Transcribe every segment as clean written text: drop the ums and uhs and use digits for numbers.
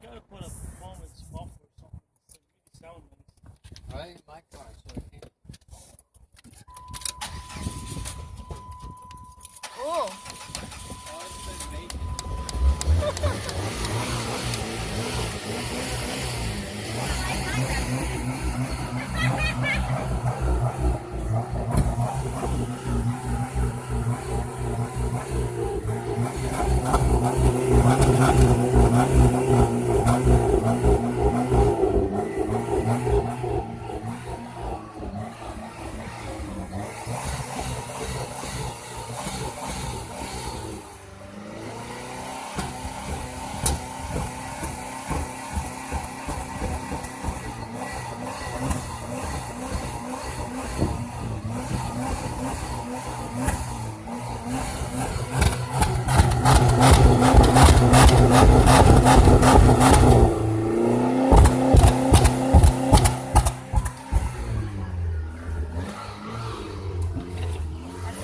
gotta put a performance bumper or something. It's really sound nice. Right in my car, so I can't. Oh. Oh, it's been making.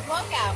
Look out.